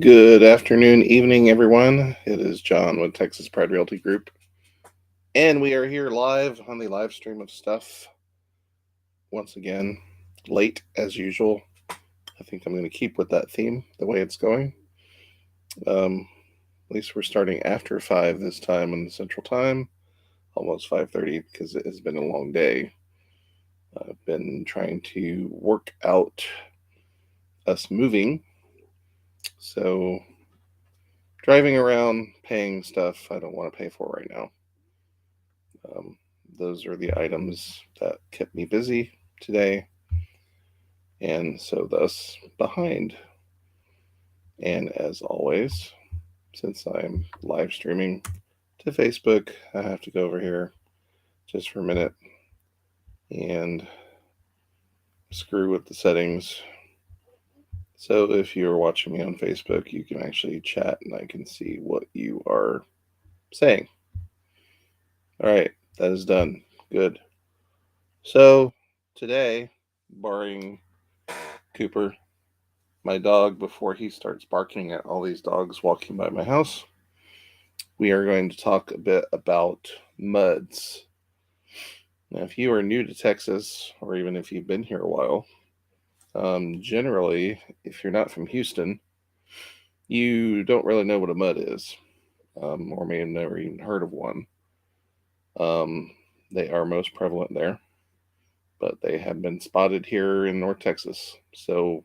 Good afternoon, evening, everyone. It is John with Texas Pride Realty Group, and we are here live on the live stream of stuff once again, late as usual. I think I'm going to keep with that theme the way it's going. At least we're starting after 5 this time in the Central Time, almost 5:30 because it has been a long day. I've been trying to work out us moving, so driving around, paying stuff I don't want to pay for right now. Um, those are the items that kept me busy today, and so thus behind. And as always, since I'm live streaming to Facebook, I have to go over here just for a minute and screw with the settings. So if you're watching me on Facebook, you can actually chat and I can see what you are saying. All right, that is done. Good. So today, barring Cooper, my dog, before he starts barking at all these dogs walking by my house, we are going to talk a bit about muds. Now, if you are new to Texas, or even if you've been here a while, generally, if you're not from Houston, you don't really know what a mud is, or may have never even heard of one. Um, they are most prevalent there, but they have been spotted here in North Texas. So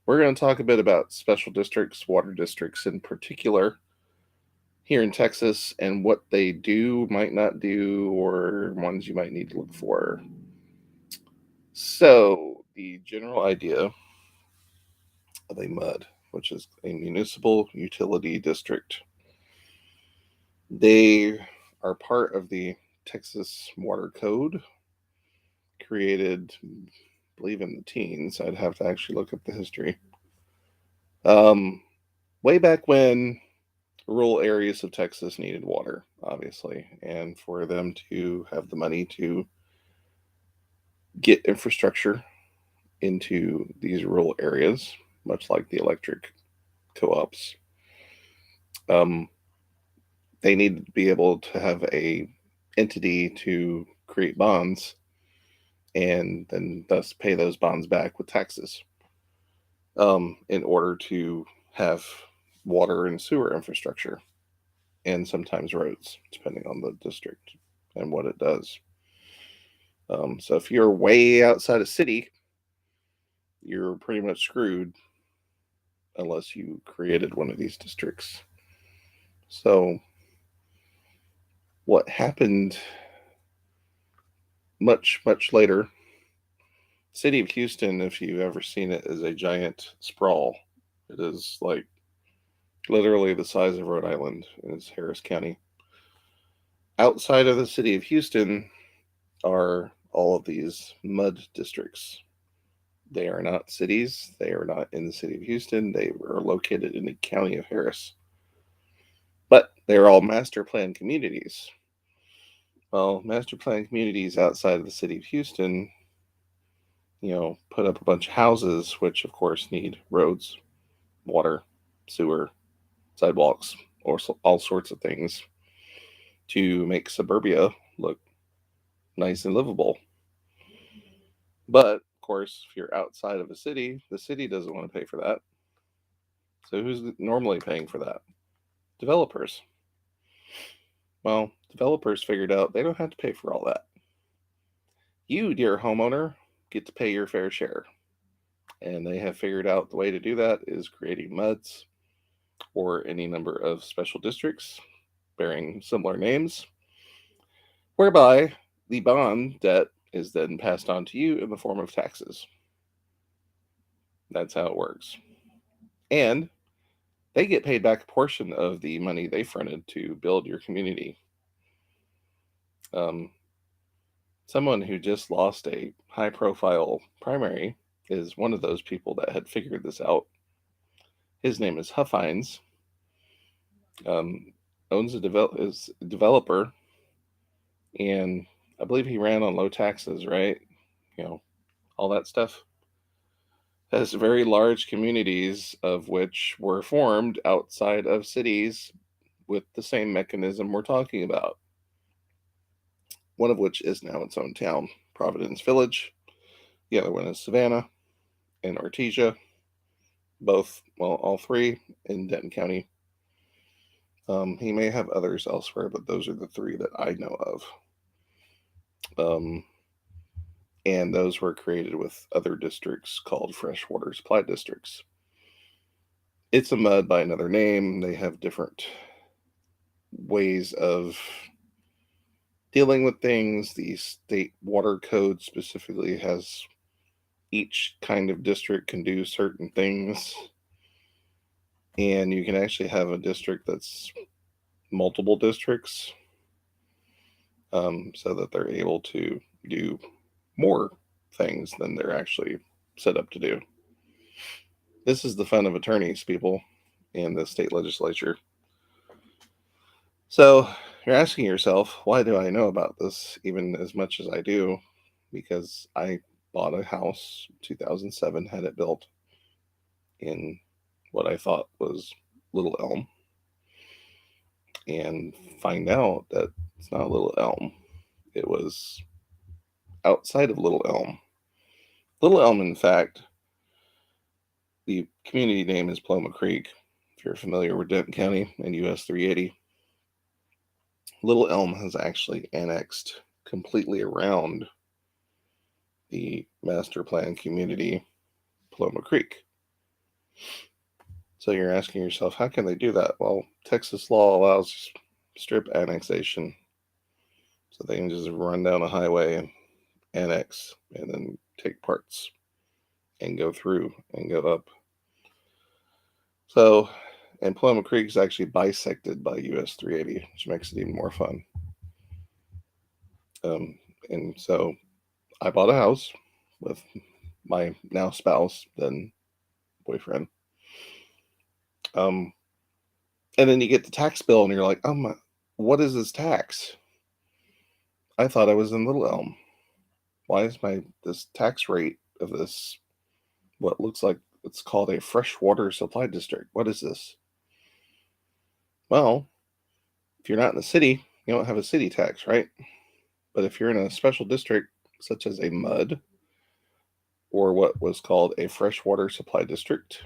we're going to talk a bit about special districts, water districts in particular, here in Texas, and what they do, might not do, or ones you might need to look for. So, the general idea of a MUD, which is a municipal utility district, they are part of the Texas Water Code, created, I believe, in the teens. I'd have to actually look up the history. Um, Way back when rural areas of Texas needed water, obviously, and for them to have the money to get infrastructure into these rural areas, much like the electric co-ops, um, they needed to be able to have a entity to create bonds and then thus pay those bonds back with taxes, in order to have water and sewer infrastructure and sometimes roads, depending on the district and what it does. So if you're way outside a city, you're pretty much screwed unless you created one of these districts. So what happened much later, city of Houston, if you've ever seen it, is a giant sprawl. It is like literally the size of Rhode Island, and it's Harris County. Outside of the city of Houston are all of these mud districts. They are not cities. They are not in the city of Houston. They are located in the county of Harris. But they're all master plan communities. Well, master plan communities outside of the city of Houston, put up a bunch of houses, which of course need roads, water, sewer, sidewalks, or all sorts of things to make suburbia look nice and livable. But of course, if you're outside of a city, the city doesn't want to pay for that. So who's normally paying for that? Developers. Well, developers figured out they don't have to pay for all that. You, dear homeowner, get to pay your fair share. And they have figured out the way to do that is creating MUDs or any number of special districts bearing similar names, whereby the bond debt is then passed on to you in the form of taxes. That's how it works. And they get paid back a portion of the money they fronted to build your community. Um, Someone who just lost a high profile primary is one of those people that had figured this out. His name is Huffines. Um, is a developer, and I believe he ran on low taxes, right? You know, all that stuff. has very large communities of which were formed outside of cities with the same mechanism we're talking about. One of which is now its own town, Providence Village. The other one is Savannah and Artesia, both, well, all three in Denton County. He may have others elsewhere, but those are the three that I know of. And those were created with other districts called freshwater supply districts. It's a mud by another name. They have different ways of dealing with things. The state water code specifically has each kind of district can do certain things. And you can actually have a district that's multiple districts, so that they're able to do more things than they're actually set up to do. This is the fun of attorneys, people, in the state legislature. So you're asking yourself, why do I know about this even as much as I do? Because I bought a house, 2007, had it built in what I thought was Little Elm, and find out that it's not Little Elm. It was outside of Little Elm. Little Elm, in fact, the community name is Paloma Creek. If you're familiar with Denton County and US 380, Little Elm has actually annexed completely around the master plan community, Paloma Creek. So you're asking yourself, how can they do that? Well, Texas law allows strip annexation. So they can just run down a highway and annex and then take parts and go through and go up. So, and Paloma Creek is actually bisected by US 380, which makes it even more fun. And so I bought a house with my now spouse, then boyfriend. And then you get the tax bill and you're like, oh, what is this tax? I thought I was in Little Elm. Why is this tax rate of this, what looks like it's called a freshwater supply district? What is this? Well, if you're not in the city, you don't have a city tax, right? But if you're in a special district, such as a MUD, or what was called a freshwater supply district,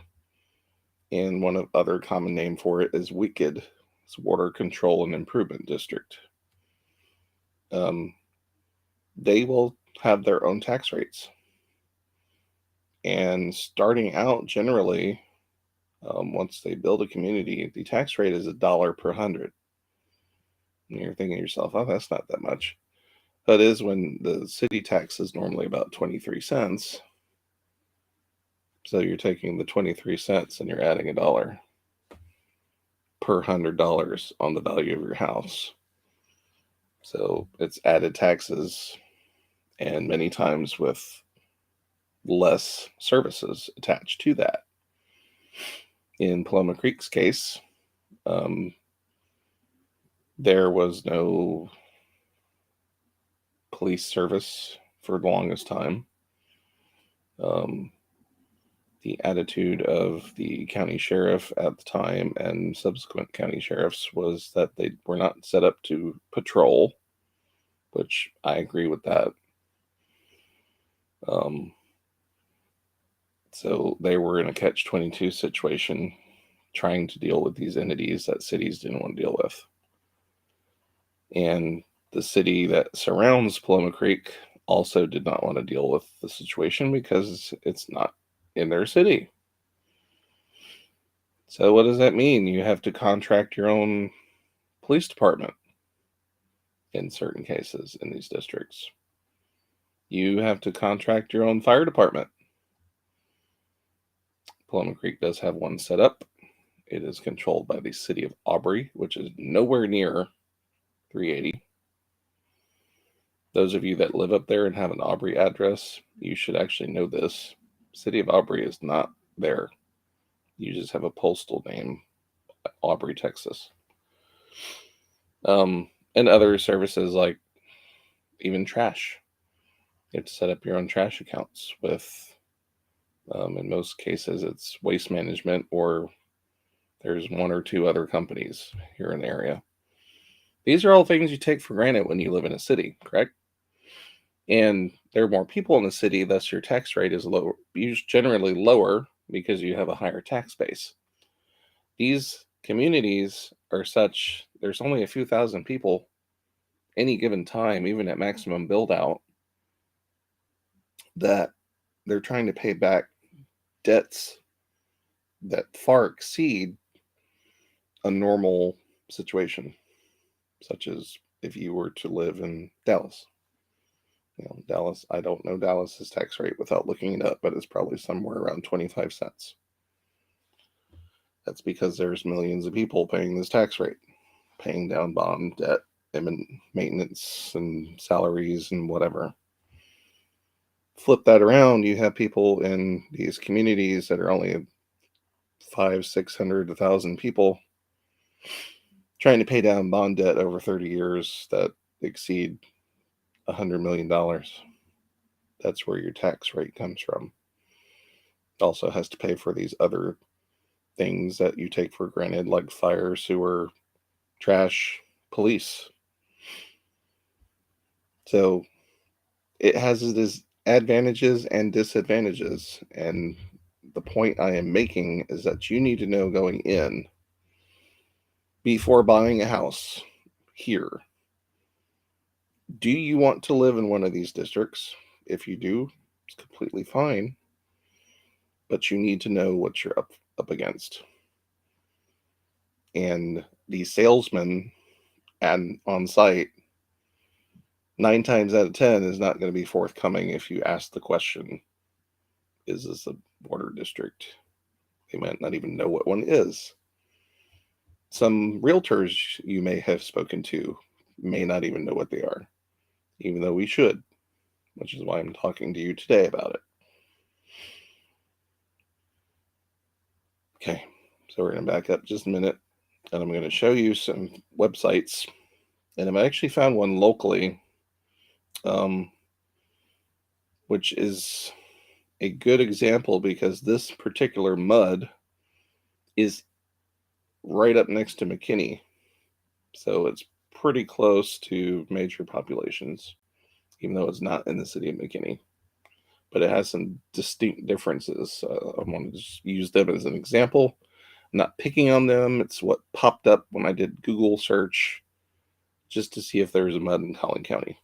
and one of other common name for it is WICID, it's Water Control and Improvement District. They will have their own tax rates. And starting out, generally, once they build a community, the tax rate is $1 per 100. And you're thinking to yourself, oh, that's not that much. That is when the city tax is normally about 23 cents. So you're taking the 23 cents and you're adding $1 per $100 on the value of your house. So it's added taxes, and many times with less services attached to that. In Paloma Creek's case, there was no police service for the longest time. The attitude of the county sheriff at the time and subsequent county sheriffs was that they were not set up to patrol, which I agree with that. So they were in a catch-22 situation, trying to deal with these entities that cities didn't want to deal with. And the city that surrounds Paloma Creek also did not want to deal with the situation because it's not in their city. So what does that mean? You have to contract your own police department in certain cases in these districts. You have to contract your own fire department. Paloma Creek does have one set up. It is controlled by the city of Aubrey, which is nowhere near 380. Those of you that live up there and have an Aubrey address, you should actually know this. City of Aubrey is not there. You just have a postal name, Aubrey, Texas. And other services like even trash. You have to set up your own trash accounts with In most cases, it's waste management, or there's one or two other companies here in the area. These are all things you take for granted when you live in a city, correct? And there are more people in the city, thus your tax rate is lower, generally lower because you have a higher tax base. These communities are such, there's only a few thousand people any given time, even at maximum build out, that they're trying to pay back debts that far exceed a normal situation, such as if you were to live in Dallas. Dallas, I don't know Dallas's tax rate without looking it up, but it's probably somewhere around 25 cents. That's because there's millions of people paying this tax rate, paying down bond debt and maintenance and salaries and whatever. Flip that around, you have people in these communities that are only 500, 600, 1,000 people trying to pay down bond debt over 30 years that exceed $100 million. That's where your tax rate comes from. Also has to pay for these other things that you take for granted, like fire, sewer, trash, police. So it has its advantages and disadvantages. And the point I am making is that you need to know going in, before buying a house here, do you want to live in one of these districts? If you do, it's completely fine. But you need to know what you're up against. And the salesman on site, 9 times out of 10, is not going to be forthcoming if you ask the question, is this a border district? They might not even know what one is. Some realtors you may have spoken to may not even know what they are, even though we should, which is why I'm talking to you today about it. Okay, so we're going to back up just a minute, and I'm going to show you some websites. And I've actually found one locally, which is a good example because this particular mud is right up next to McKinney. So it's pretty close to major populations, even though it's not in the city of McKinney. But it has some distinct differences. I want to just use them as an example. I'm not picking on them. It's what popped up when I did Google search just to see if there's a mud in Collin County.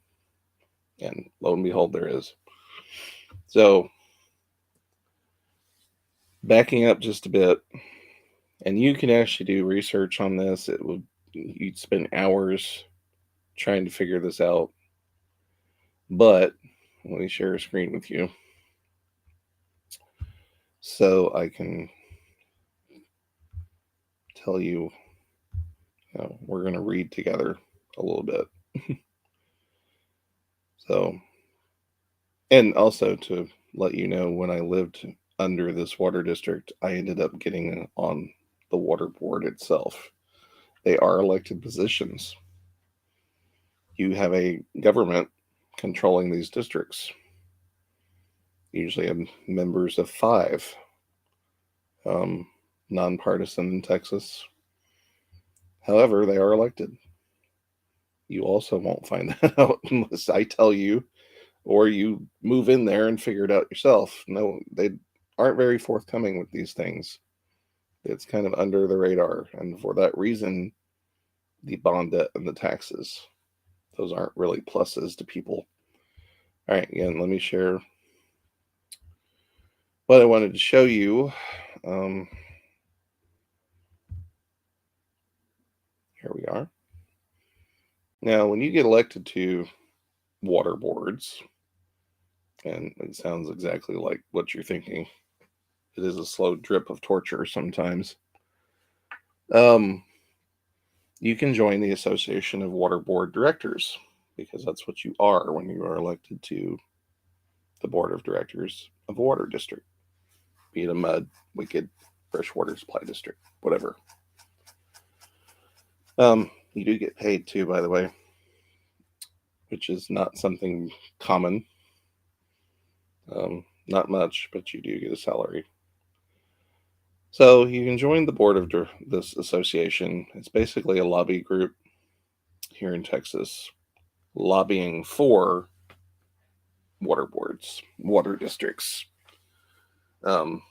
And lo and behold, there is. So backing up just a bit, and you can actually do research on this. You'd spend hours trying to figure this out. But let me share a screen with you so I can tell you, we're going to read together a little bit. So, and also to let you know, when I lived under this water district, I ended up getting on the water board itself. They are elected positions. You have a government controlling these districts. Usually have members of 5, nonpartisan in Texas. However, they are elected. You also won't find that out unless I tell you, or you move in there and figure it out yourself. No, they aren't very forthcoming with these things. It's kind of under the radar. And for that reason, the bond debt and the taxes, those aren't really pluses to people. All right, again, let me share what I wanted to show you. Here we are. Now, when you get elected to water boards, and it sounds exactly like what you're thinking, it is a slow drip of torture sometimes. You can join the Association of Water Board Directors, because that's what you are when you are elected to the board of directors of a water district, be it a mud, wicked, freshwater supply district, whatever. You do get paid too, by the way, which is not something common. Not much, but you do get a salary. So you can join the board of this association. It's basically a lobby group here in Texas, lobbying for water boards, water districts. Um,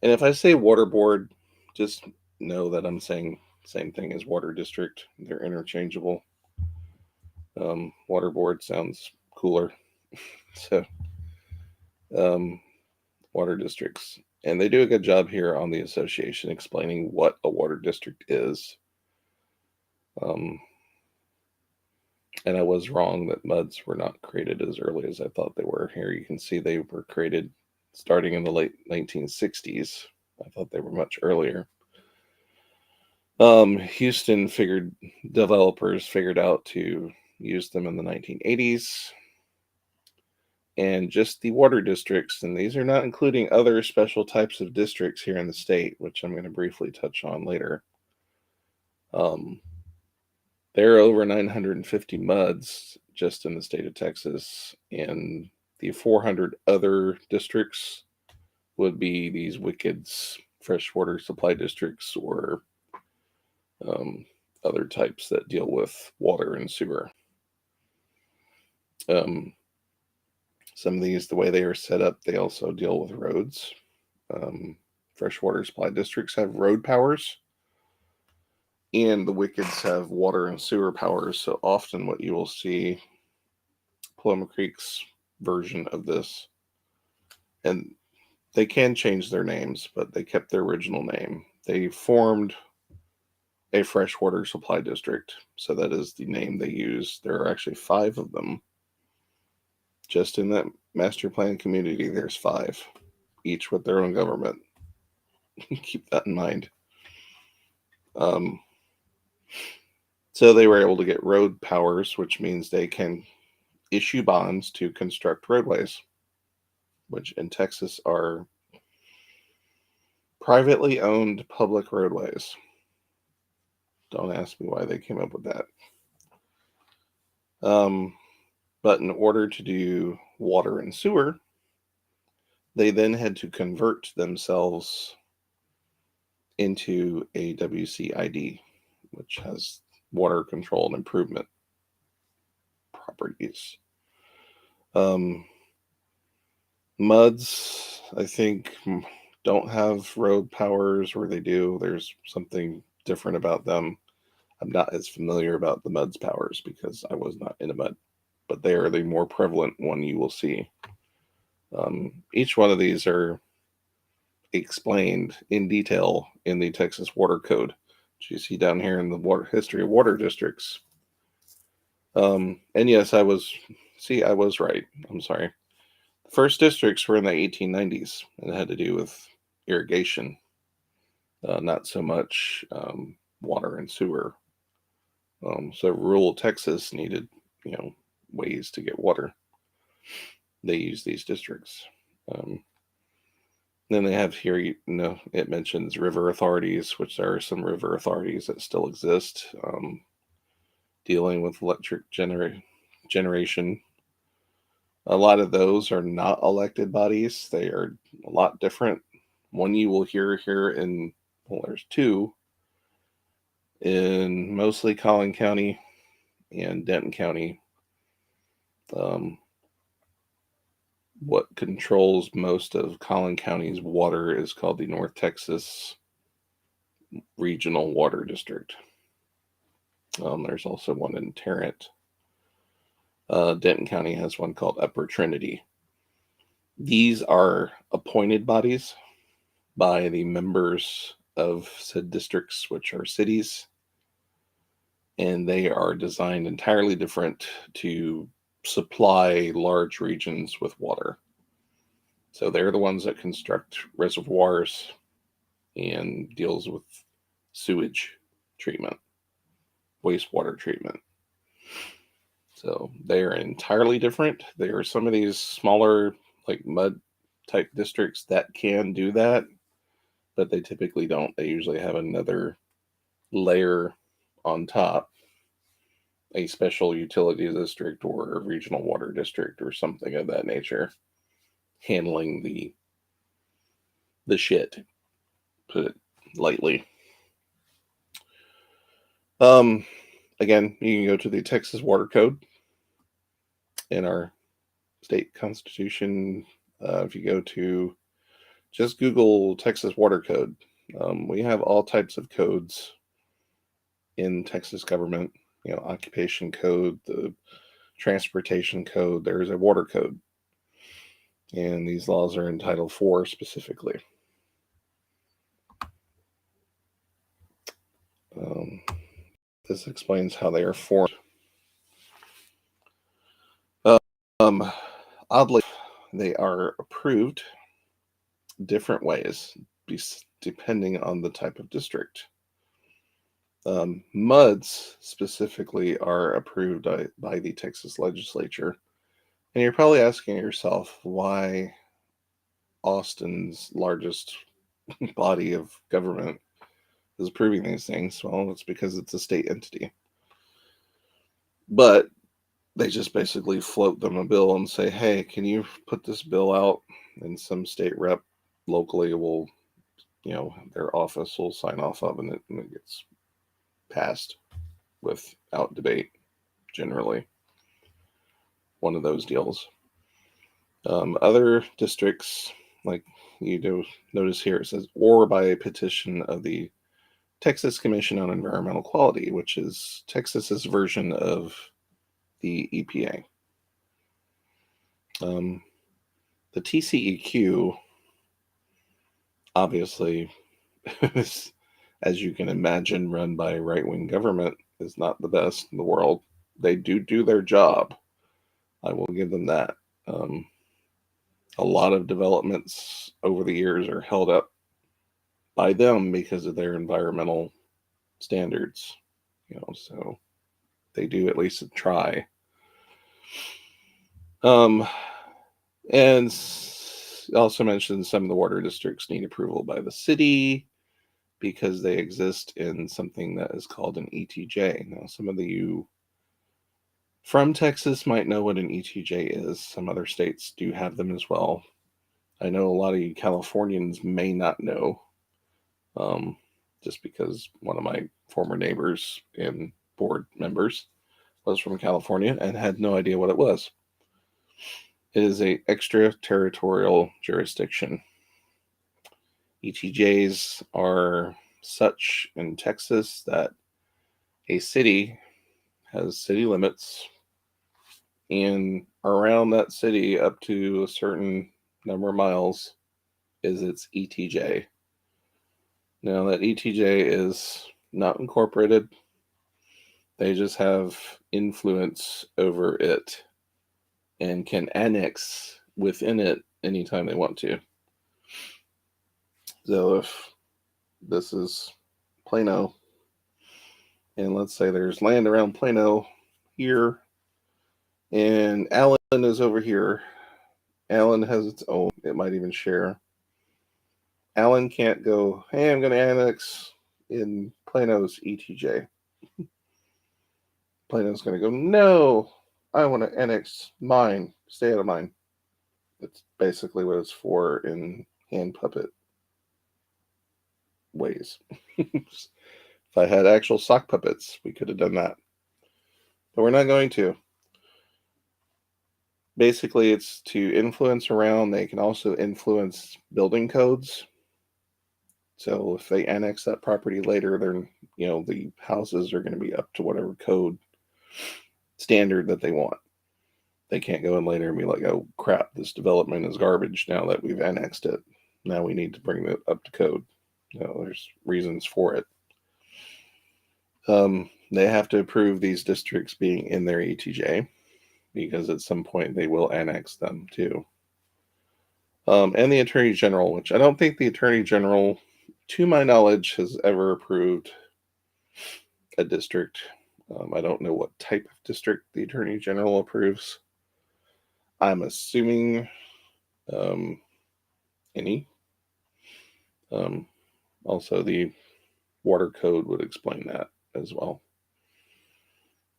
and if I say water board, just know that I'm saying same thing as water district. They're interchangeable. Water board sounds cooler. So, um, water districts. And they do a good job here on the association explaining what a water district is. Um, and I was wrong that MUDs were not created as early as I thought they were. Here you can see they were created starting in the late 1960s. I thought they were much earlier. Houston developers figured out to use them in the 1980s. And just the water districts, and these are not including other special types of districts here in the state, which I'm going to briefly touch on later. There are over 950 MUDs just in the state of Texas, and the 400 other districts would be these WICIDs, freshwater supply districts, or other types that deal with water and sewer. Some of these, the way they are set up, they also deal with roads. Freshwater supply districts have road powers, and the WICIDs have water and sewer powers. So often, what you will see, Paloma Creek's version of this, and they can change their names, but they kept their original name. They formed a freshwater supply district, so that is the name they use. There are actually 5 of them. Just in that master plan community, there's 5, each with their own government. Keep that in mind. So they were able to get road powers, which means they can issue bonds to construct roadways, which in Texas are privately owned public roadways. Don't ask me why they came up with that. But in order to do water and sewer, they then had to convert themselves into a WCID, which has water control and improvement properties. MUDs, I think, don't have road powers, or they do. There's something different about them. I'm not as familiar about the MUD's powers because I was not in a MUD, but they are the more prevalent one you will see. Each one of these are explained in detail in the Texas Water Code, which you see down here in the water history of water districts. And yes, I was right. I'm sorry. The first districts were in the 1890s, and it had to do with irrigation, not so much water and sewer. So rural Texas needed, ways to get water. They used these districts. Then they have here, it mentions river authorities, which there are some river authorities that still exist, dealing with electric generation. A lot of those are not elected bodies. They are a lot different. One you will hear here there's 2 in mostly Collin County and Denton County. What controls most of Collin County's water is called the North Texas Regional Water District. There's also one in Tarrant. Denton County has one called Upper Trinity. These are appointed bodies by the members of said districts, which are cities, and they are designed entirely different to supply large regions with water. So they're the ones that construct reservoirs and deals with sewage treatment, wastewater treatment. So they are entirely different. There are some of these smaller, like MUD type districts that can do that, but they typically don't. They usually have another layer on top, a special utility district or a regional water district or something of that nature. handling the shit, put it lightly. Again, you can go to the Texas Water Code in our state constitution. If you go to just Google Texas Water Code, we have all types of codes in Texas government. Occupation code, the transportation code. There's a water code, and these laws are in Title IV specifically. This explains how they are formed. Oddly, they are approved different ways depending on the type of district. MUDs specifically are approved by the Texas legislature. And you're probably asking yourself why Austin's largest body of government is approving these things. Well, it's because it's a state entity. But they just basically float them a bill and say, hey, can you put this bill out? And some state rep locally will, their office will sign off of it, and it gets passed without debate, generally. One of those deals. Other districts, like you do notice here, it says, or by a petition of the Texas Commission on Environmental Quality, which is Texas's version of the EPA. The TCEQ, obviously, as you can imagine, run by right-wing government, is not the best in the world. They do their job. I will give them that. A lot of developments over the years are held up by them because of their environmental standards, so they do at least try. And also mentioned some of the water districts need approval by the city because they exist in something that is called an ETJ. Now, some of you from Texas might know what an ETJ is. Some other states do have them as well. I know a lot of you Californians may not know, just because one of my former neighbors and board members was from California and had no idea what it was. It is an extraterritorial jurisdiction. ETJs are such in Texas that a city has city limits, and around that city up to a certain number of miles is its ETJ. Now, that ETJ is not incorporated. They just have influence over it and can annex within it anytime they want to. So if this is Plano, and let's say there's land around Plano here, and Allen is over here. Allen has its own. It might even share. Allen can't go, hey, I'm going to annex in Plano's ETJ. Plano's going to go, no, I want to annex mine. Stay out of mine. That's basically what it's for in hand puppet ways. If I had actual sock puppets, we could have done that. But we're not going to. Basically, it's to influence around. They can also influence building codes. So if they annex that property later, then the houses are going to be up to whatever code standard that they want. They can't go in later and be like, oh crap, this development is garbage now that we've annexed it. Now we need to bring it up to code. There's reasons for it. They have to approve these districts being in their ETJ because at some point they will annex them too. And the Attorney General, which I don't think the Attorney General, to my knowledge, has ever approved a district. I don't know what type of district the Attorney General approves. I'm assuming any. Also, the water code would explain that as well.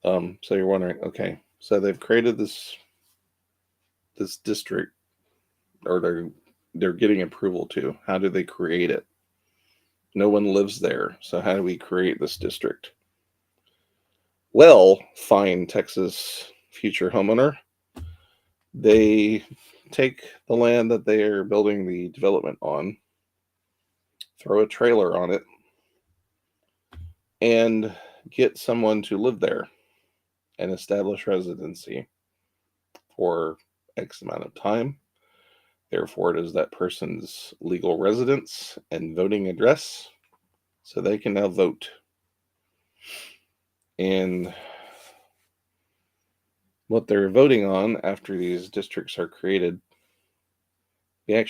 So you're wondering, okay, so they've created this district or they're getting approval to. How do they create it? No one lives there, so how do we create this district? Well, fine, Texas future homeowner, they take the land that they are building the development on, throw a trailer on it, and get someone to live there and establish residency for X amount of time. Therefore, it is that person's legal residence and voting address, so they can now vote. And what they're voting on after these districts are created, let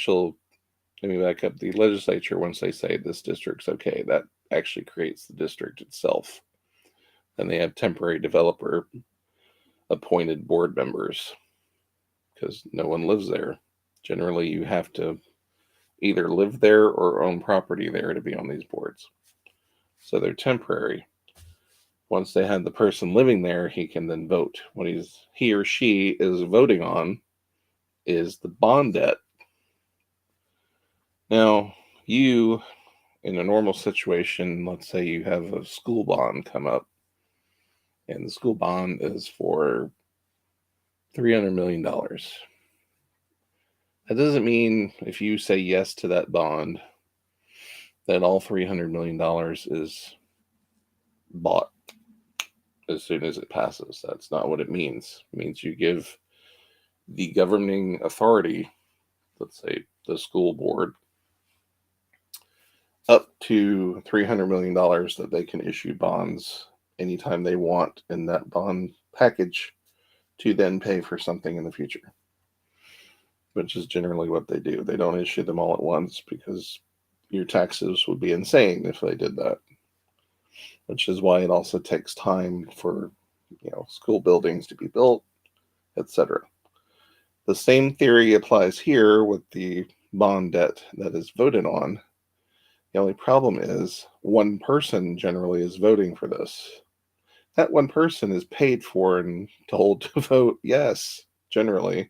me back up, the legislature, once they say this district's okay, that actually creates the district itself. And they have temporary developer appointed board members because no one lives there. Generally, you have to either live there or own property there to be on these boards. So they're temporary. Once they have the person living there, he can then vote. What he or she is voting on is the bond debt. Now, you, in a normal situation, let's say you have a school bond come up, and the school bond is for $300 million. That doesn't mean if you say yes to that bond, that all $300 million is bought as soon as it passes. That's not what it means. It means you give the governing authority, let's say the school board, up to $300 million that they can issue bonds anytime they want in that bond package to then pay for something in the future, which is generally what they do. They don't issue them all at once because your taxes would be insane if they did that, which is why it also takes time for school buildings to be built, etc. The same theory applies here with the bond debt that is voted on. The only problem is one person generally is voting for this. That one person is paid for and told to vote yes, generally.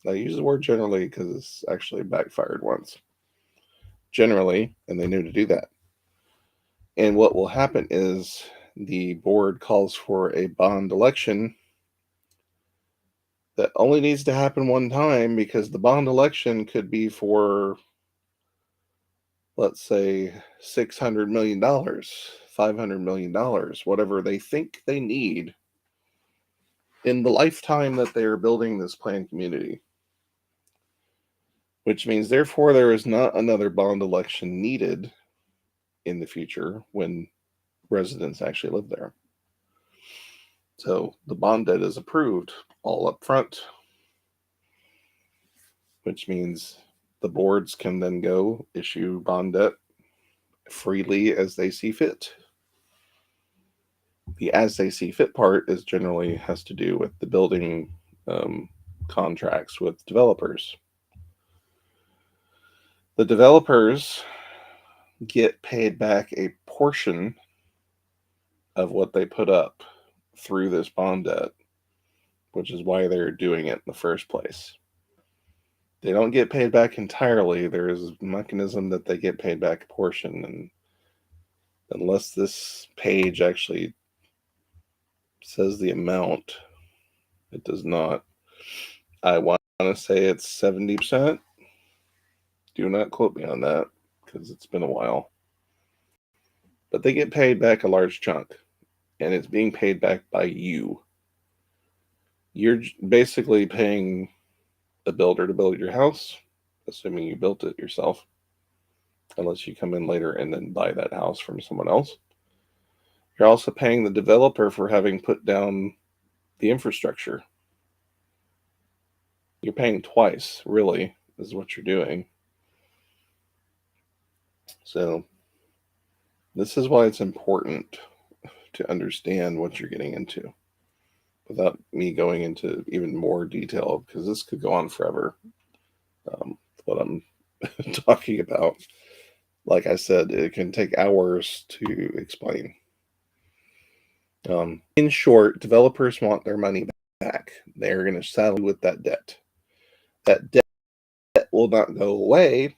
I use the word generally because it's actually backfired once. Generally, and they knew to do that. And what will happen is the board calls for a bond election that only needs to happen one time because the bond election could be for, let's say, $600 million, $500 million, whatever they think they need in the lifetime that they are building this planned community. Which means, therefore, there is not another bond election needed in the future when residents actually live there. So the bond debt is approved all up front, which means the boards can then go issue bond debt freely as they see fit. The as they see fit part is generally has to do with the building contracts with developers. The developers get paid back a portion of what they put up through this bond debt, which is why they're doing it in the first place. They don't get paid back entirely. There is a mechanism that they get paid back a portion, and unless this page actually says the amount, it does not. I want to say it's 70%. Do not quote me on that because it's been a while. But they get paid back a large chunk, and it's being paid back by you. You're basically paying a builder to build your house, assuming you built it yourself, unless you come in later and then buy that house from someone else. You're also paying the developer for having put down the infrastructure. You're paying twice, really, is what you're doing. So this is why it's important to understand what you're getting into without me going into even more detail, because this could go on forever. What I'm talking about, like I said, it can take hours to explain. In short, developers want their money back. They're going to saddle you with that debt. That debt will not go away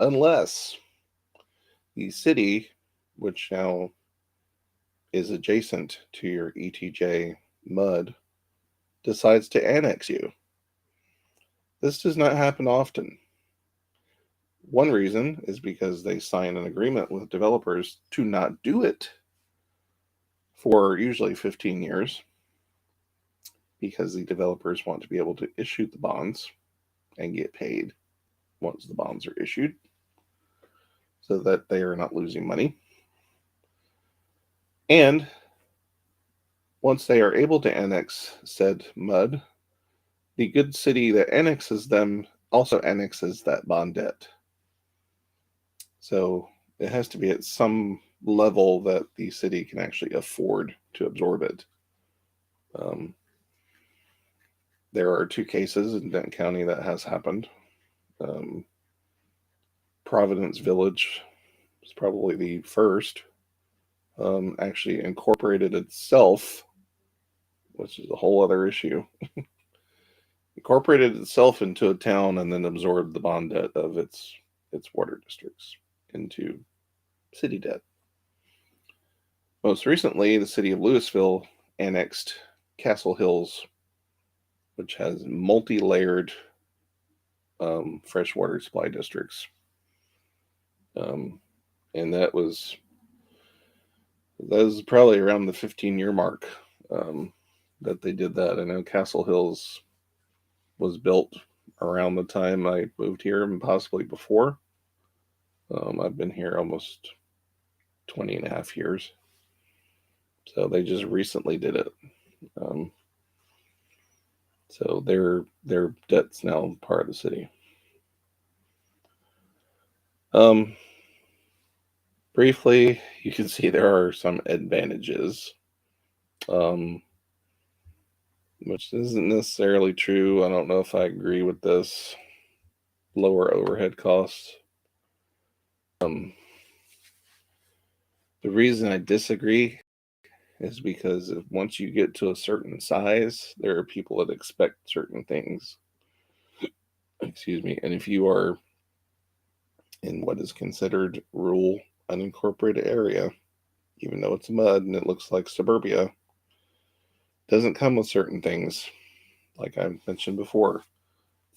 unless the city, which now is adjacent to your ETJ mud, decides to annex you. This does not happen often. One reason is because they sign an agreement with developers to not do it for usually 15 years, because the developers want to be able to issue the bonds and get paid once the bonds are issued, so that they are not losing money. And once they are able to annex said mud, the good city that annexes them also annexes that bond debt. So it has to be at some level that the city can actually afford to absorb it. There are 2 cases in Denton County that has happened. Providence Village is probably the first. Actually incorporated itself, which is a whole other issue. Incorporated itself into a town and then absorbed the bond debt of its water districts into city debt. Most recently, the city of Louisville annexed Castle Hills, which has multi-layered freshwater supply districts. And that was probably around the 15-year mark that they did that. I know Castle Hills was built around the time I moved here and possibly before. I've been here almost 20 and a half years. So they just recently did it. So their debt's now part of the city. Briefly, you can see there are some advantages, which isn't necessarily true. I don't know if I agree with this. Lower overhead costs. The reason I disagree is because once you get to a certain size, there are people that expect certain things. Excuse me. And if you are in what is considered rural, unincorporated area, even though it's mud and it looks like suburbia, it doesn't come with certain things, like I mentioned before: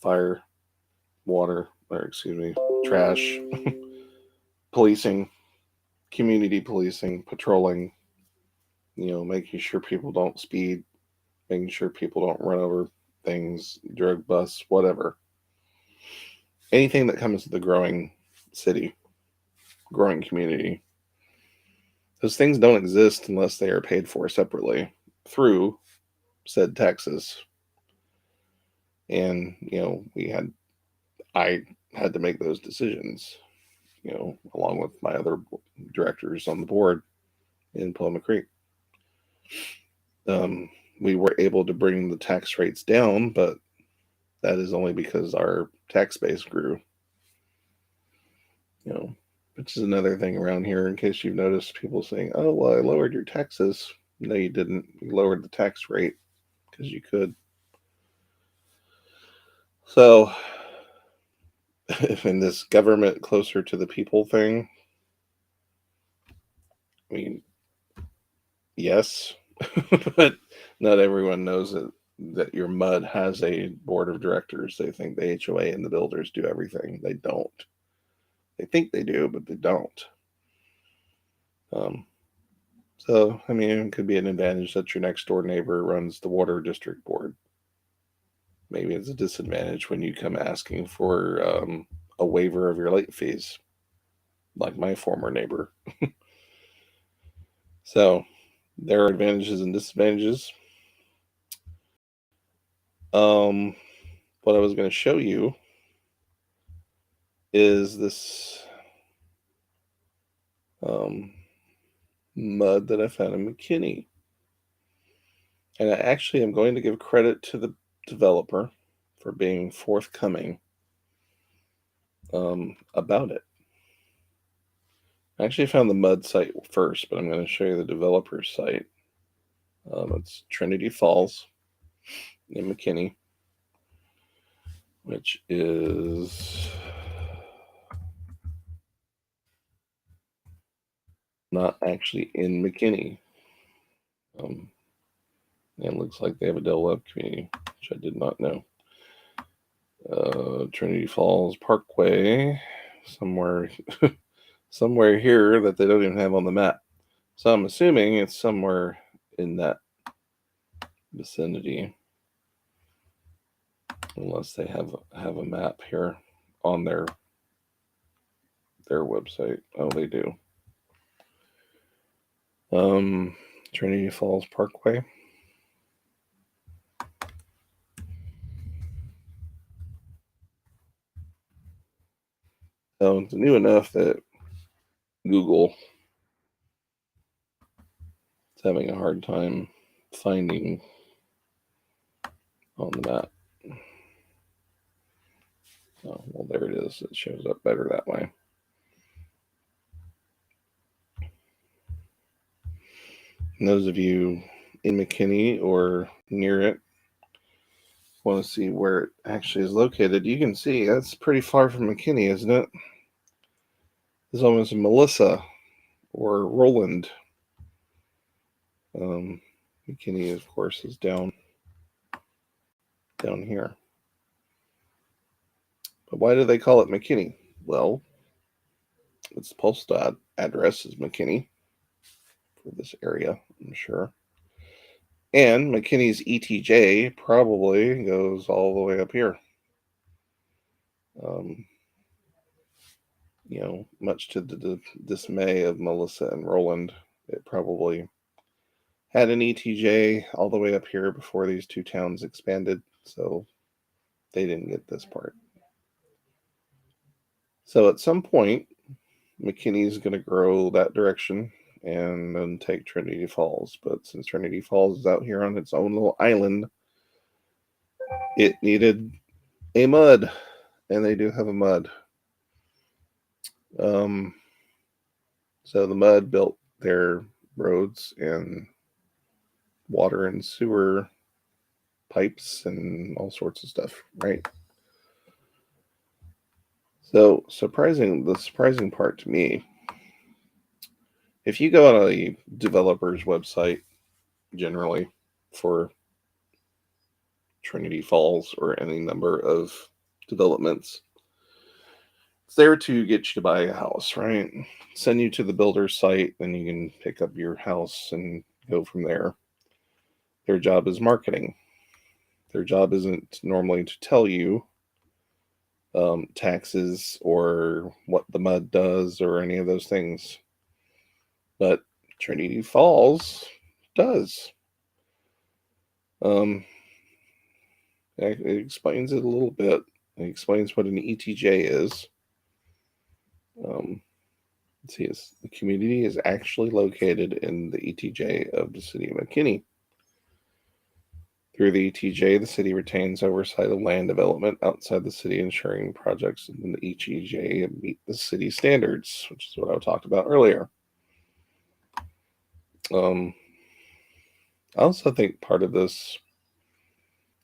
fire, water, trash, policing, community policing, patrolling, making sure people don't speed, making sure people don't run over things, drug busts, whatever. Anything that comes to the growing city, growing community. Those things don't exist unless they are paid for separately through said taxes. And, I had to make those decisions, along with my other directors on the board in Paloma Creek. We were able to bring the tax rates down, but that is only because our tax base grew. Which is another thing around here, in case you've noticed people saying, "Oh, well, I lowered your taxes." No, you didn't. You lowered the tax rate because you could. So, in this government closer to the people thing, I mean, yes, but not everyone knows that your mud has a board of directors. They think the HOA and the builders do everything. They don't. They think they do, but they don't. So, it could be an advantage that your next door neighbor runs the water district board. Maybe it's a disadvantage when you come asking for a waiver of your late fees, like my former neighbor. So, there are advantages and disadvantages. What I was going to show you is this mud that I found in McKinney. And I actually am going to give credit to the developer for being forthcoming about it. I actually found the mud site first, but I'm going to show you the developer's site. It's Trinity Falls in McKinney. which is not actually in McKinney. And it looks like they have a developed community, which I did not know. Trinity Falls Parkway, somewhere here that they don't even have on the map. So I'm assuming it's somewhere in that vicinity, unless they have a map here on their website. Oh, they do. Trinity Falls Parkway. So it's new enough that Google is having a hard time finding on the map. Oh, well, there it is. It shows up better that way. And those of you in McKinney or near it want to see where it actually is located, you can see that's pretty far from McKinney, isn't it? It's almost Melissa or Roland. McKinney, of course, is down here. But why do they call it McKinney? Well, its postal address is McKinney for this area, I'm sure. And McKinney's ETJ probably goes all the way up here. Much to the dismay of Melissa and Roland, it probably had an ETJ all the way up here before these two towns expanded, so they didn't get this part. So at some point, McKinney's going to grow that direction and then take Trinity Falls. But since Trinity Falls is out here on its own little island, it needed a mud, and they do have a mud. So the mud built their roads and water and sewer pipes and all sorts of stuff, right? So the surprising part to me, if you go on a developer's website generally for Trinity Falls or any number of developments, it's there to get you to buy a house, right? Send you to the builder's site, then you can pick up your house and go from there. Their job is marketing. Their job isn't normally to tell you taxes or what the mud does or any of those things. But Trinity Falls does. It explains it a little bit. It explains what an ETJ is. Let's see, the community is actually located in the ETJ of the city of McKinney. Through the ETJ, the city retains oversight of land development outside the city, ensuring projects in the ETJ meet the city standards, which is what I talked about earlier. I also think part of this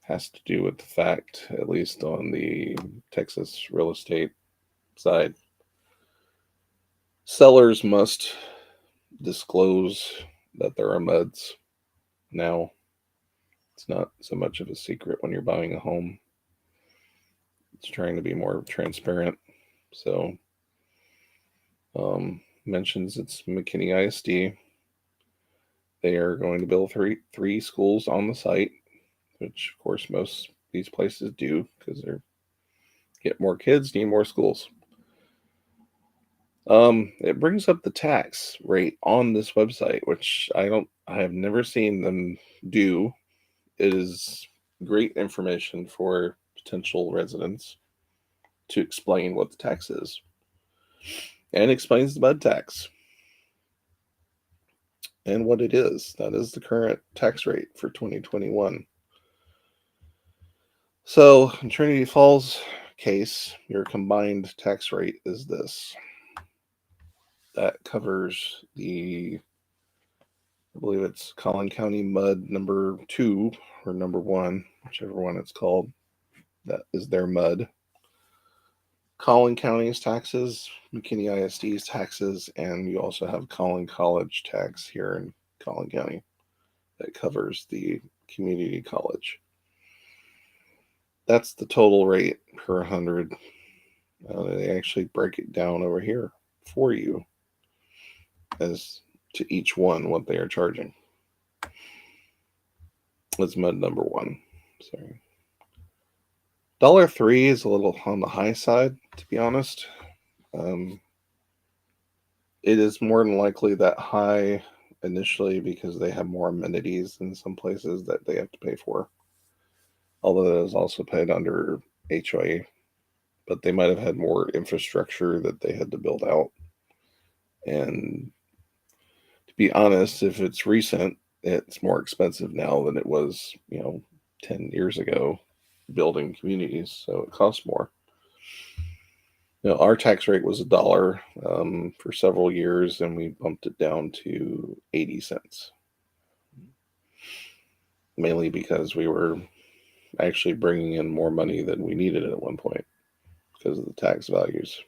has to do with the fact, at least on the Texas real estate side, sellers must disclose that there are MUDs now. It's not so much of a secret when you're buying a home. It's trying to be more transparent. So, mentions it's McKinney ISD. They are going to build three schools on the site, which of course most these places do because they're get more kids, need more schools. It brings up the tax rate on this website, which I have never seen them do. It is great information for potential residents to explain what the tax is, and explains the mud tax and what it is. That is the current tax rate for 2021. So in Trinity Falls case, your combined tax rate is this. That covers I believe it's Collin County MUD number 2 or number 1, whichever one it's called. That is their mud. Collin County's taxes, McKinney ISD's taxes, and you also have Collin College tax here in Collin County that covers the community college. That's the total rate per 100. They actually break it down over here for you as to each one what they are charging. That's mud number one. Sorry. $3 is a little on the high side, to be honest. It is more than likely that high initially because they have more amenities in some places that they have to pay for. Although that is also paid under HOA, but they might have had more infrastructure that they had to build out. And to be honest, if it's recent, it's more expensive now than it was, 10 years ago building communities. So it costs more. Our tax rate was $1 for several years, and we bumped it down to 80 cents. Mainly because we were actually bringing in more money than we needed at one point because of the tax values.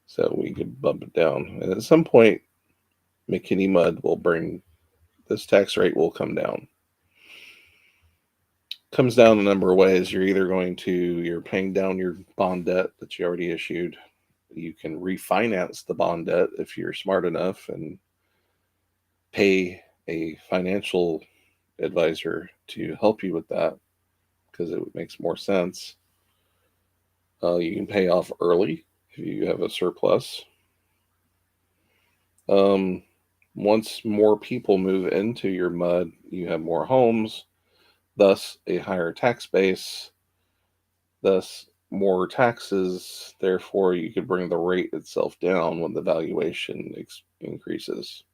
So we could bump it down. And at some point, McKinney Mud will bring this tax rate will come down. Comes down a number of ways. You're paying down your bond debt that you already issued. You can refinance the bond debt if you're smart enough and pay a financial advisor to help you with that because it makes more sense. You can pay off early if you have a surplus. Once more people move into your mud, you have more homes, thus a higher tax base, thus more taxes. Therefore, you could bring the rate itself down when the valuation increases.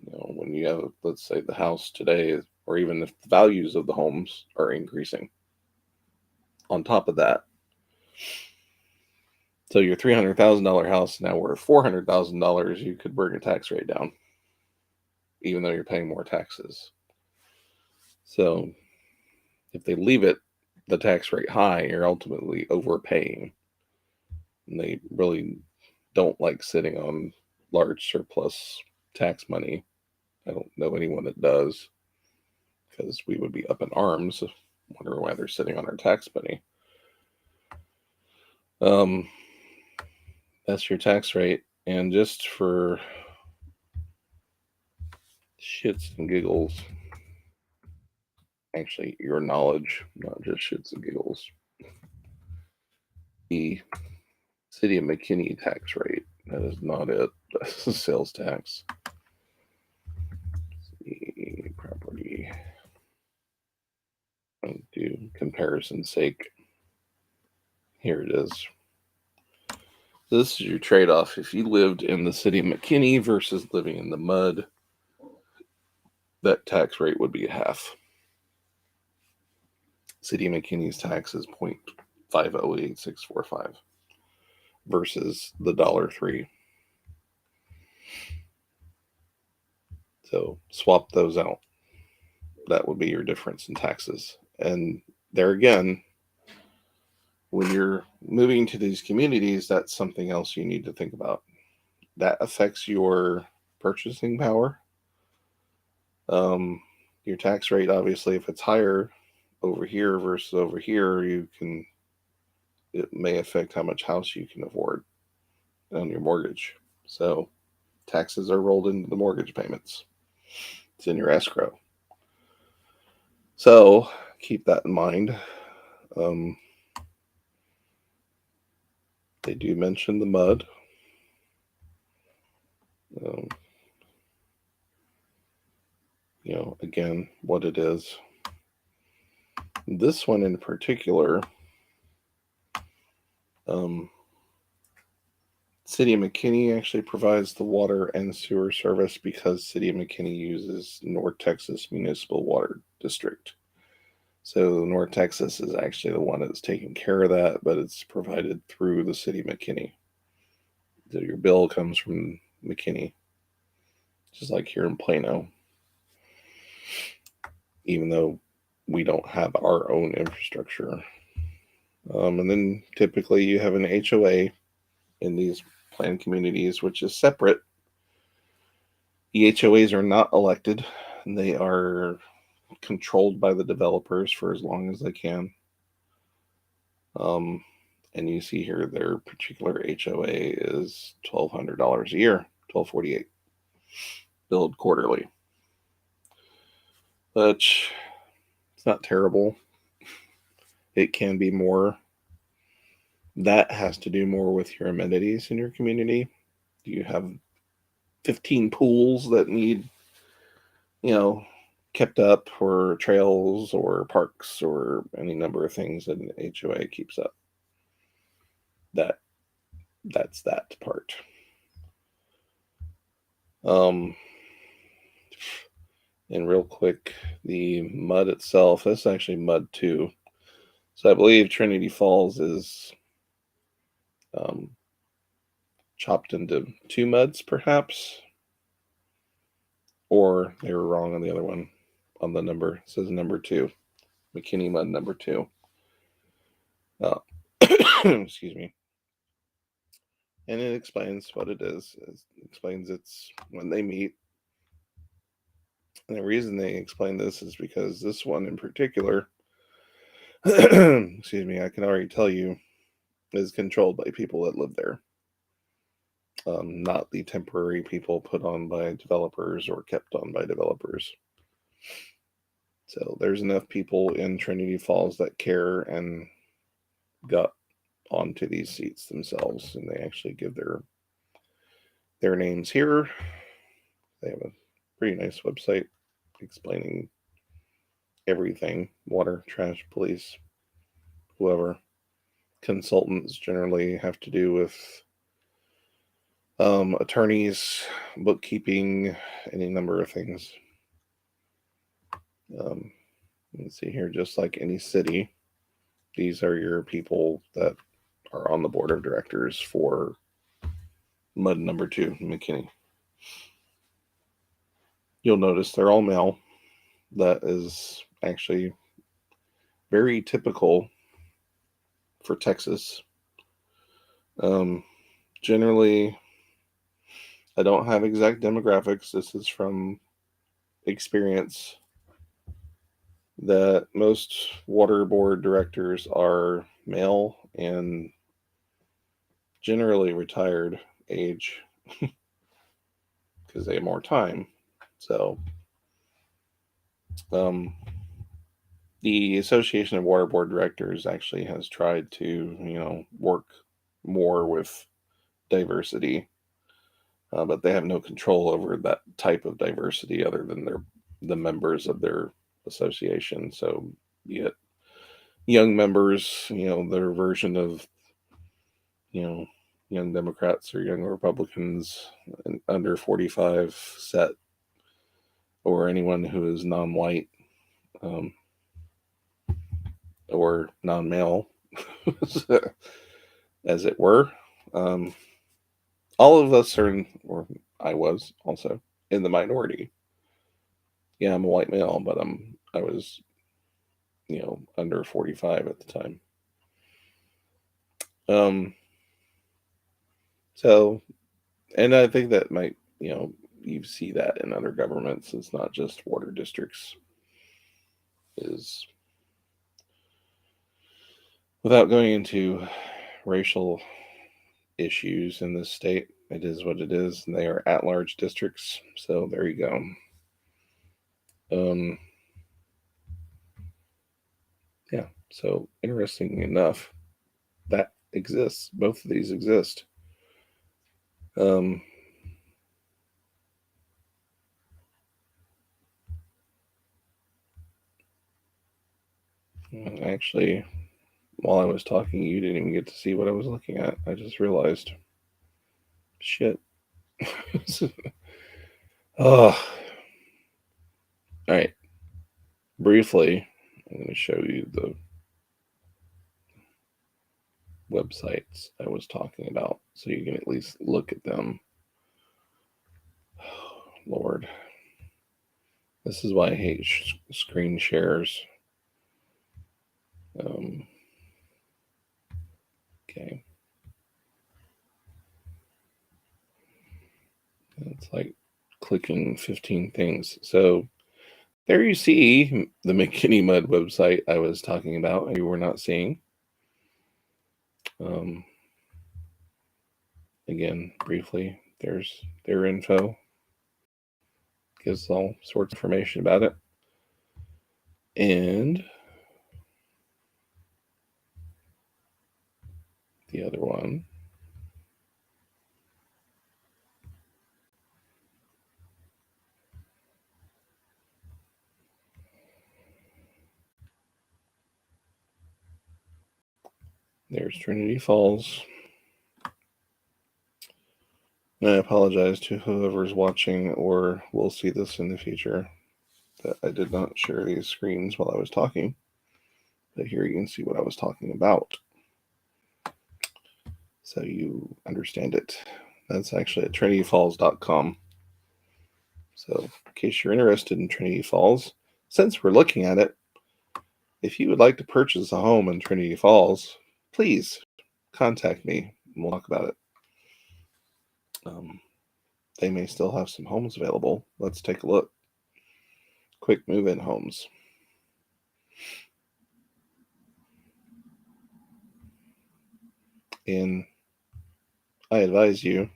When you have, let's say, the house today, or even if the values of the homes are increasing. On top of that, so your $300,000 house now worth $400,000, you could bring your tax rate down, even though you're paying more taxes. So if they leave the tax rate high, you're ultimately overpaying. And they really don't like sitting on large surplus tax money. I don't know anyone that does, because we would be up in arms wondering why they're sitting on our tax money. That's your tax rate. And just for shits and giggles, actually your knowledge, not just shits and giggles, the City of McKinney tax rate, that is not it. That's the sales tax. The property, I'll do comparison's sake. Here it is. So this is your trade-off. If you lived in the City of McKinney versus living in the mud, that tax rate would be half. City of McKinney's tax is 0.508645 versus the $3. So swap those out. That would be your difference in taxes. And there again, when you're moving to these communities, that's something else you need to think about. That affects your purchasing power. Your tax rate, obviously, if it's higher over here versus over here, it may affect how much house you can afford on your mortgage. So taxes are rolled into the mortgage payments. It's in your escrow. So keep that in mind. They do mention the mud. Again, what it is. This one in particular, City of McKinney actually provides the water and sewer service because City of McKinney uses North Texas Municipal Water District. So North Texas is actually the one that's taking care of that, but it's provided through the City of McKinney. So your bill comes from McKinney, just like here in Plano. Even though we don't have our own infrastructure. And then typically you have an HOA in these planned communities, which is separate. The HOAs are not elected. They are controlled by the developers for as long as they can. And you see here their particular HOA is $1,200 a year, $1,248, billed quarterly. But it's not terrible. It can be more. That has to do more with your amenities in your community. Do you have 15 pools that need, kept up, or trails or parks or any number of things that an HOA keeps up? That's that part. And real quick, the mud itself, this is actually mud 2. So I believe Trinity Falls is chopped into 2 muds, perhaps. Or they were wrong on the other one, on the number. It says number 2. McKinney mud number 2. Excuse me. And it explains what it is. It explains it's when they meet. And the reason they explain this is because this one in particular, excuse me, I can already tell you, is controlled by people that live there. Not the temporary people put on by developers or kept on by developers. So there's enough people in Trinity Falls that care and got onto these seats themselves, and they actually give their names here. They have a pretty nice website explaining everything: water, trash, police, whoever. Consultants generally have to do with attorneys, bookkeeping, any number of things. Let's see here, just like any city, these are your people that are on the board of directors for mud number 2, McKinney. You'll notice they're all male. That is actually very typical for Texas. Generally, I don't have exact demographics. This is from experience, that most water board directors are male and generally retired age because they have more time. So the Association of Water Board Directors actually has tried to, work more with diversity, but they have no control over that type of diversity other than the members of their association. So be it young members, their version of, young Democrats or young Republicans under 45 set, or anyone who is non-white, or non-male, as it were. All of us are or I was also in the minority. Yeah, I'm a white male, but I was, under 45 at the time. So, and I think that might, you see that in other governments. It's not just water districts. Is, without going into racial issues in this state, it is what it is, and they are at-large districts. So there you go. Yeah. So interesting enough, that exists. Both of these exist. Actually, while I was talking, you didn't even get to see what I was looking at. I just realized. Shit. Oh. All right. Briefly, I'm going to show you the websites I was talking about so you can at least look at them. Oh, Lord. This is why I hate screen shares. Okay. It's like clicking 15 things. So there you see the McKinney Mud website I was talking about, you were not seeing. Um, again, briefly, there's their info, gives all sorts of information about it. And the other one, there's Trinity Falls. And I apologize to whoever's watching or will see this in the future that I did not share these screens while I was talking. But here you can see what I was talking about, so you understand it. That's actually at trinityfalls.com. So in case you're interested in Trinity Falls, since we're looking at it, if you would like to purchase a home in Trinity Falls, please contact me and we'll talk about it. They may still have some homes available. Let's take a look. Quick move-in homes. And I advise you,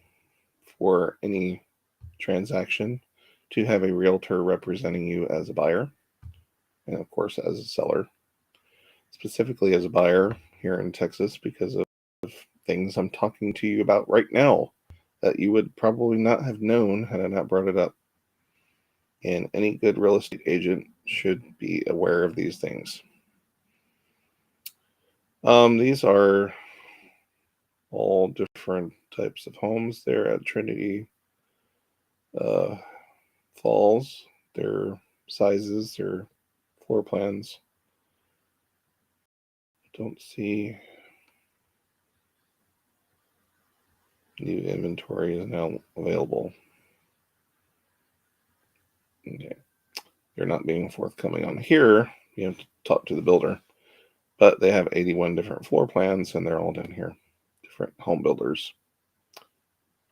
for any transaction, to have a realtor representing you as a buyer and, of course, as a seller. Specifically as a buyer here in Texas, because of things I'm talking to you about right now that you would probably not have known had I not brought it up. And any good real estate agent should be aware of these things. These are all different types of homes there at Trinity Falls. Their sizes, their floor plans. Don't see new inventory is now available. Okay. They're not being forthcoming on here. You have to talk to the builder. But they have 81 different floor plans, and they're all down here. Different home builders.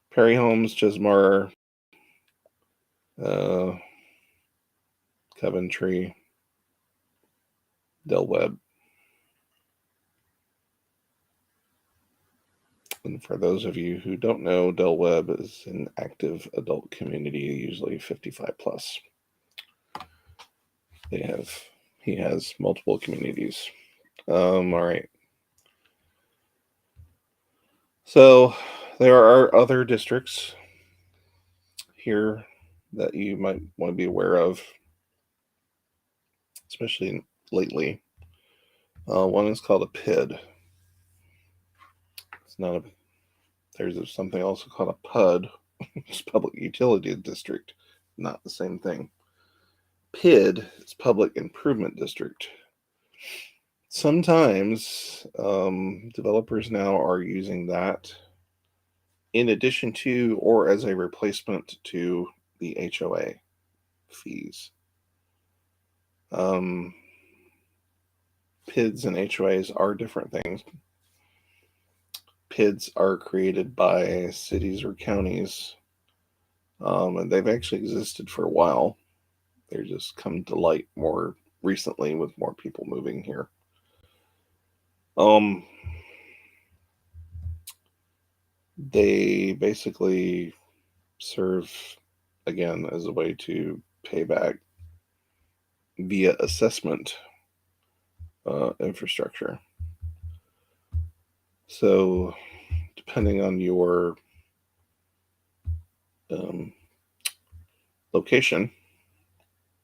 Perry Homes, Chismar, Coventry, Del Webb. And for those of you who don't know, Del Webb is an active adult community, usually 55 plus. He has multiple communities. All right. So there are other districts here that you might want to be aware of, especially lately. One is called a PID. It's not a. There's something also called a PUD. It's Public Utility District. Not the same thing. PID is Public Improvement District. Sometimes developers now are using that in addition to or as a replacement to the HOA fees. PIDs and HOAs are different things. PIDs are created by cities or counties, and they've actually existed for a while. They're just come to light more recently with more people moving here. They basically serve, again, as a way to pay back via assessment infrastructure. So depending on your location,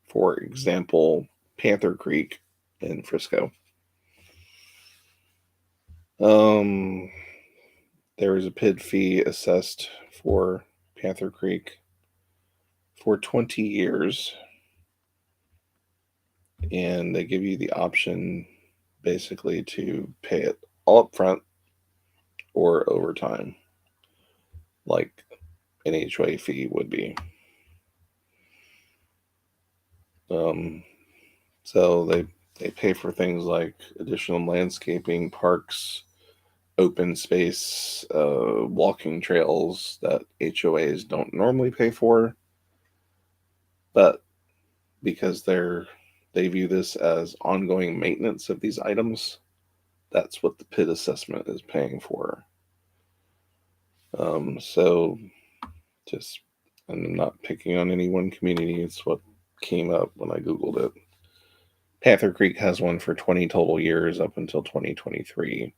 for example, Panther Creek in Frisco, there is a PID fee assessed for Panther Creek for 20 years, and they give you the option basically to pay it all up front or over time, like an HOA fee would be. So they pay for things like additional landscaping, parks, open space, walking trails that HOAs don't normally pay for, but because they view this as ongoing maintenance of these items, that's what the PID assessment is paying for. So just, I'm not picking on any one community, it's what came up when I Googled it. Panther Creek has one for 20 total years up until 2023.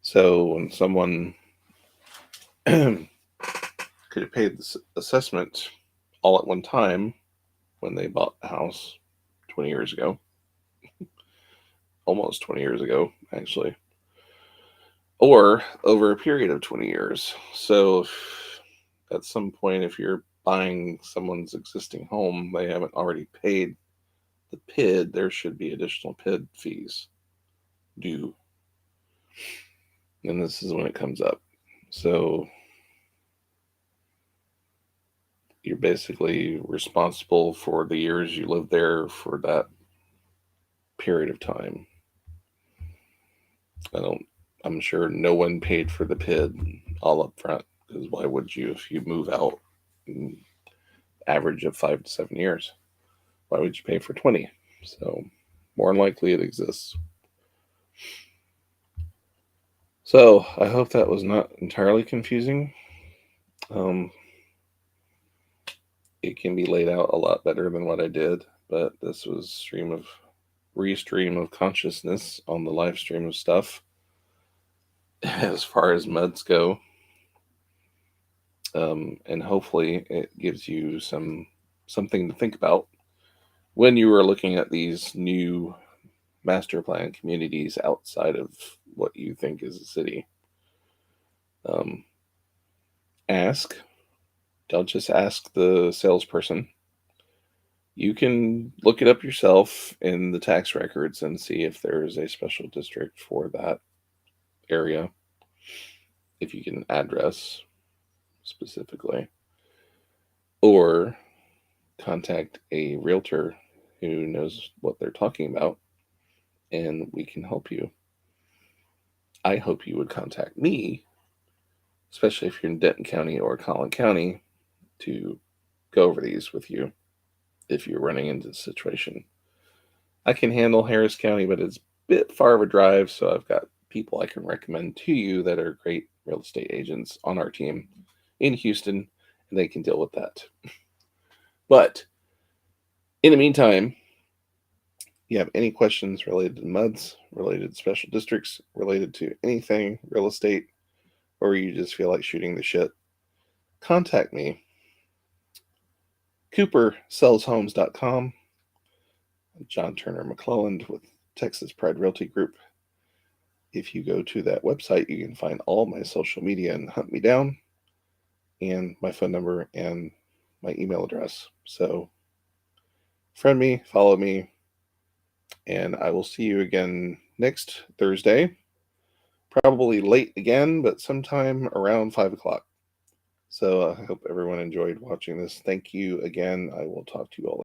So when someone could have paid this assessment all at one time when they bought the house 20 years ago, almost 20 years ago, actually, or over a period of 20 years. So at some point, if you're buying someone's existing home, they haven't already paid the PID, there should be additional PID fees due. And this is when it comes up. So you're basically responsible for the years you lived there for that period of time. I'm sure no one paid for the PID all up front, because why would you if you move out in average of 5 to 7 years? Why would you pay for 20? So more than likely it exists. So I hope that was not entirely confusing. It can be laid out a lot better than what I did, but this was restream of consciousness on the live stream of stuff as far as MUDs go. And hopefully it gives you something to think about when you are looking at these new master plan communities outside of what you think is a city. Ask. Don't just ask the salesperson. You can look it up yourself in the tax records and see if there is a special district for that area, if you get an address specifically, or contact a realtor who knows what they're talking about, and we can help you. I hope you would contact me, especially if you're in Denton County or Collin County, to go over these with you if you're running into the situation. I can handle Harris County, but it's a bit far of a drive, so I've got people I can recommend to you that are great real estate agents on our team in Houston, and they can deal with that. But in the meantime, you have any questions related to MUDs, related to special districts, related to anything real estate, or you just feel like shooting the shit, contact me. CooperSellsHomes.com. John Turner-McClelland with Texas Pride Realty Group. If you go to that website, you can find all my social media and hunt me down, and my phone number and my email address. So friend me, follow me, and I will see you again next Thursday. Probably late again, but sometime around 5 o'clock. So I hope everyone enjoyed watching this. Thank you again. I will talk to you all